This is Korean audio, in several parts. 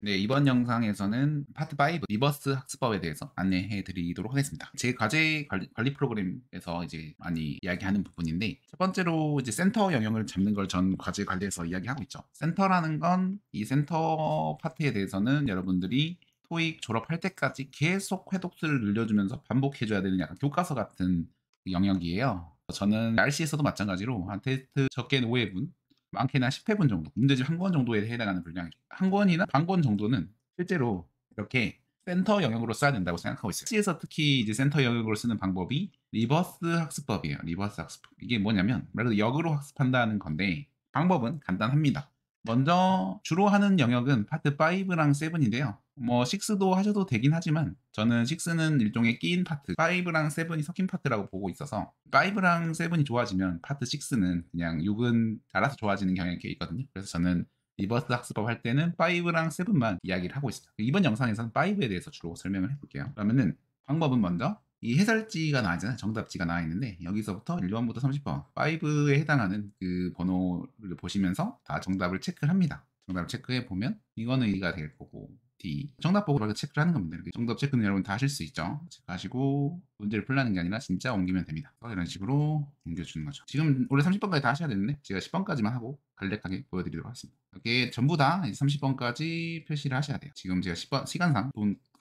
네, 이번 영상에서는 파트 5 리버스 학습법에 대해서 안내해 드리도록 하겠습니다. 제 과제 관리 프로그램에서 이제 많이 이야기하는 부분인데, 첫 번째로 이제 센터 영역을 잡는 걸 전 과제 관리에서 이야기하고 있죠. 센터라는 건 이 센터 파트에 대해서는 여러분들이 토익 졸업할 때까지 계속 회독수를 늘려주면서 반복해줘야 되는 약간 교과서 같은 영역이에요. 저는 RC에서도 마찬가지로 한 테스트 적게는 5회분, 많게는 한 10회분 정도, 문제집 한 권 정도에 해당하는 분량이죠. 한 권이나 반 권 정도는 실제로 이렇게 센터 영역으로 써야 된다고 생각하고 있어요. C에서 특히 이제 센터 영역으로 쓰는 방법이 리버스 학습법이에요. 리버스 학습법. 이게 뭐냐면 말 그대로 역으로 학습한다는 건데, 방법은 간단합니다. 먼저 주로 하는 영역은 파트 5랑 7인데요. 뭐 6도 하셔도 되긴 하지만 저는 6는 일종의 끼인 파트, 5랑 7이 섞인 파트라고 보고 있어서 5랑 7이 좋아지면 파트 6는 그냥 6은 알아서 좋아지는 경향이 있거든요. 그래서 저는 리버스 학습법 할 때는 5랑 7만 이야기를 하고 있어요. 이번 영상에서는 5에 대해서 주로 설명을 해볼게요. 그러면은 방법은 먼저 이 해설지가 나와 있잖아요. 정답지가 나와 있는데 여기서부터 1번부터 30번 5에 해당하는 그 번호를 보시면서 다 정답을 체크를 합니다. 정답을 체크해 보면 이거는 E가 될 거고, D 정답 보고 바로 체크를 하는 겁니다. 이렇게 정답 체크는 여러분 다 하실 수 있죠. 체크하시고 문제를 풀라는 게 아니라 진짜 옮기면 됩니다. 이런 식으로 옮겨주는 거죠. 지금 원래 30번까지 다 하셔야 되는데 제가 10번까지만 하고 간략하게 보여드리도록 하겠습니다. 이렇게 전부 다 30번까지 표시를 하셔야 돼요. 지금 제가 10번 시간상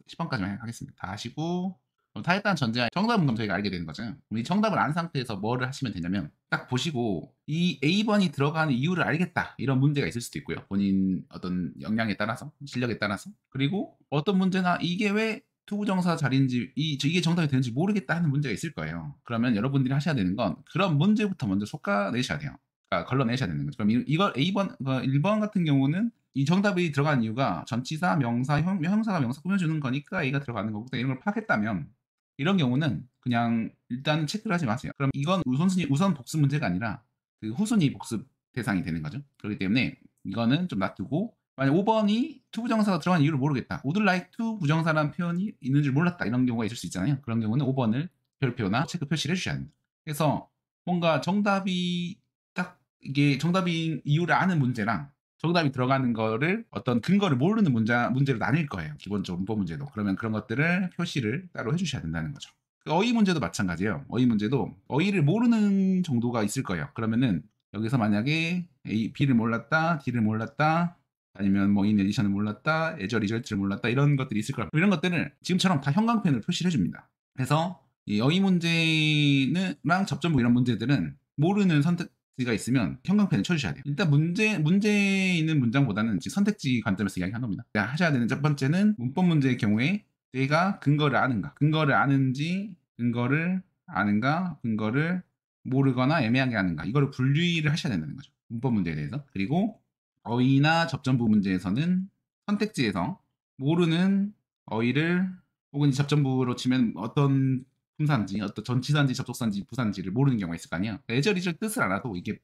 10번까지만 하겠습니다. 다 하시고 다 했다는 전제 정답은 그럼 저희가 알게 되는 거죠. 이 정답을 안 상태에서 뭐를 하시면 되냐면 딱 보시고 이 A번이 들어가는 이유를 알겠다, 이런 문제가 있을 수도 있고요. 본인 어떤 역량에 따라서, 실력에 따라서. 그리고 어떤 문제나 이게 왜 투부정사 자리인지 이게 정답이 되는지 모르겠다 하는 문제가 있을 거예요. 그러면 여러분들이 하셔야 되는 건 그런 문제부터 먼저 솎아내셔야 돼요. 그러니까 걸러내셔야 되는 거죠. 그럼 이걸 A번, 1번 같은 경우는 이 정답이 들어가는 이유가 전치사, 명사, 형사가 명사 꾸며주는 거니까 A가 들어가는 거고, 이런 걸 파악했다면 이런 경우는 그냥 일단 체크를 하지 마세요. 그럼 이건 우선 복습 문제가 아니라 그 후순위 복습 대상이 되는 거죠. 그렇기 때문에 이거는 좀 놔두고, 만약 5번이 to 부정사가 들어간 이유를 모르겠다, would like to 부정사라는 표현이 있는 줄 몰랐다, 이런 경우가 있을 수 있잖아요. 그런 경우는 5번을 별표나 체크 표시를 해주셔야 됩니다. 그래서 뭔가 정답이 딱 이게 정답인 이유를 아는 문제랑 정답이 들어가는 거를 어떤 근거를 모르는 문제로 나뉠 거예요. 기본적으로 문법 문제도. 그러면 그런 것들을 표시를 따로 해주셔야 된다는 거죠. 그 어휘 문제도 마찬가지예요. 어휘 문제도 어휘를 모르는 정도가 있을 거예요. 그러면은 여기서 만약에 A, B를 몰랐다, D를 몰랐다, 아니면 뭐 in addition을 몰랐다, as a result를 몰랐다, 이런 것들이 있을 거예요. 이런 것들을 지금처럼 다 형광펜으로 표시를 해줍니다. 그래서 이 어휘 문제랑 접전부 이런 문제들은 모르는 선택지가 있으면 형광펜을 쳐주셔야 돼요. 일단 문제 있는 문장보다는 지금 선택지 관점에서 이야기한 겁니다. 하셔야 되는 첫 번째는 문법 문제의 경우에 내가 근거를 아는가, 근거를 아는지, 근거를 아는가, 근거를 모르거나 애매하게 아는가, 이거를 분류를 하셔야 된다는 거죠. 문법 문제에 대해서. 그리고 어휘나 접전부 문제에서는 선택지에서 모르는 어휘를, 혹은 접전부로 치면 어떤 품사인지, 어떤 전치사인지 접속사인지 부사인지를 모르는 경우가 있을 거 아니에요. 예절이절 뜻을 알아도 이게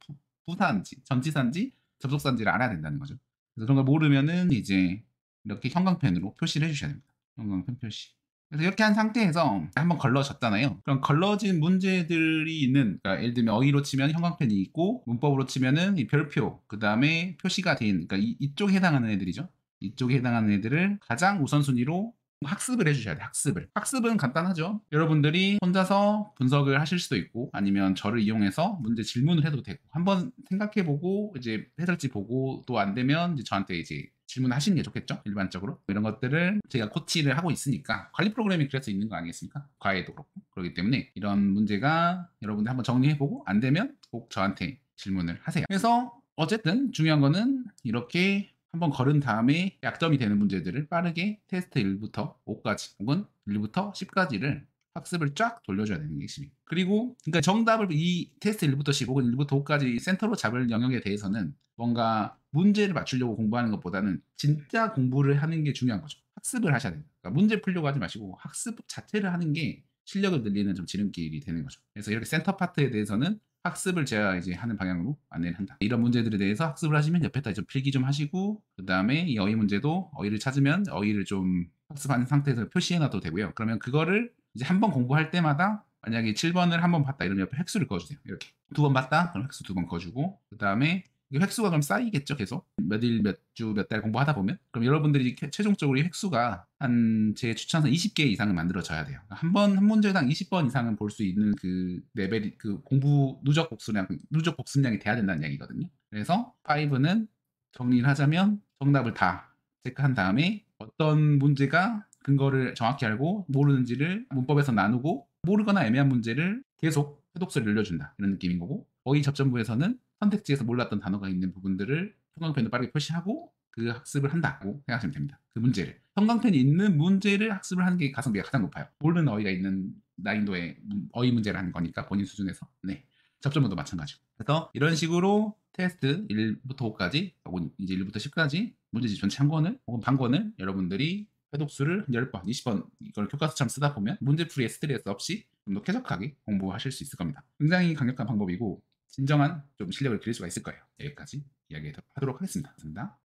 부사인지 전치사인지 접속사인지를 알아야 된다는 거죠. 그래서 그런 걸 모르면은 이제 이렇게 형광펜으로 표시를 해주셔야 됩니다. 형광펜 표시. 그래서 이렇게 한 상태에서 한번 걸러졌잖아요. 그럼 걸러진 문제들이 있는, 그러니까 예를 들면 어휘로 치면 형광펜이 있고, 문법으로 치면은 이 별표, 그 다음에 표시가 된, 그러니까 이쪽에 해당하는 애들이죠. 이쪽에 해당하는 애들을 가장 우선순위로 학습을 해주셔야 돼요. 학습은 간단하죠. 여러분들이 혼자서 분석을 하실 수도 있고, 아니면 저를 이용해서 문제 질문을 해도 되고, 한번 생각해보고 이제 해설지 보고 또 안 되면 이제 저한테 이제 질문하시는 게 좋겠죠. 일반적으로 이런 것들을 제가 코치를 하고 있으니까, 관리 프로그램이 그래서 있는 거 아니겠습니까? 과외도 그렇고. 그렇기 때문에 이런 문제가 여러분들 한번 정리해보고 안 되면 꼭 저한테 질문을 하세요. 그래서 어쨌든 중요한 거는 이렇게 한번 걸은 다음에 약점이 되는 문제들을 빠르게 테스트 1부터 5까지 혹은 1부터 10까지를 학습을 쫙 돌려줘야 되는 게 핵심이에요. 그리고 그러니까 정답을 이 테스트 1부터 10 혹은 1부터 5까지 센터로 잡을 영역에 대해서는 뭔가 문제를 맞추려고 공부하는 것보다는 진짜 공부를 하는 게 중요한 거죠. 학습을 하셔야 돼요. 그러니까 문제 풀려고 하지 마시고 학습 자체를 하는 게 실력을 늘리는 좀 지름길이 되는 거죠. 그래서 이렇게 센터 파트에 대해서는 학습을 제가 이제 하는 방향으로 안내를 한다. 이런 문제들에 대해서 학습을 하시면 옆에다 좀 필기 좀 하시고, 그 다음에 이 어휘 문제도 어휘를 찾으면 어휘를 좀 학습하는 상태에서 표시해놔도 되고요. 그러면 그거를 이제 한 번 공부할 때마다 만약에 7번을 한 번 봤다 이러면 옆에 획수를 그어주세요. 이렇게 2번 봤다? 그럼 획수 2번 그어주고, 그 다음에 이 획수가 그럼 쌓이겠죠, 계속. 몇 일, 몇 주, 몇 달 공부하다 보면. 그럼 여러분들이 최종적으로 이 획수가 한 제 추천선 20개 이상은 만들어져야 돼요. 한 문제당 20번 이상은 볼 수 있는 그 레벨이 그 공부 누적 복습량이 돼야 된다는 얘기거든요. 그래서 5는 정리를 하자면 정답을 다 체크한 다음에 어떤 문제가 근거를 정확히 알고 모르는지를 문법에서 나누고 모르거나 애매한 문제를 계속 해독서를 늘려준다 이런 느낌인 거고, 거의 접전부에서는 선택지에서 몰랐던 단어가 있는 부분들을 형광펜으로 빠르게 표시하고 그 학습을 한다고 생각하시면 됩니다. 그 문제를 형광펜이 있는 문제를 학습을 하는 게 가성비가 가장 높아요. 모르는 어휘가 있는 난이도의 어휘 문제를 하는 거니까 본인 수준에서. 네. 접전부도 마찬가지고. 그래서 이런 식으로 테스트 1부터 5까지 혹은 이제 1부터 10까지 문제집 전체 한 권을 혹은 반 권을 여러분들이 회독수를 10번, 20번 이걸 교과서처럼 쓰다 보면 문제풀이에 스트레스 없이 좀 더 쾌적하게 공부하실 수 있을 겁니다. 굉장히 강력한 방법이고 진정한 좀 실력을 기를 수가 있을 거예요. 여기까지 이야기하도록 하겠습니다. 감사합니다.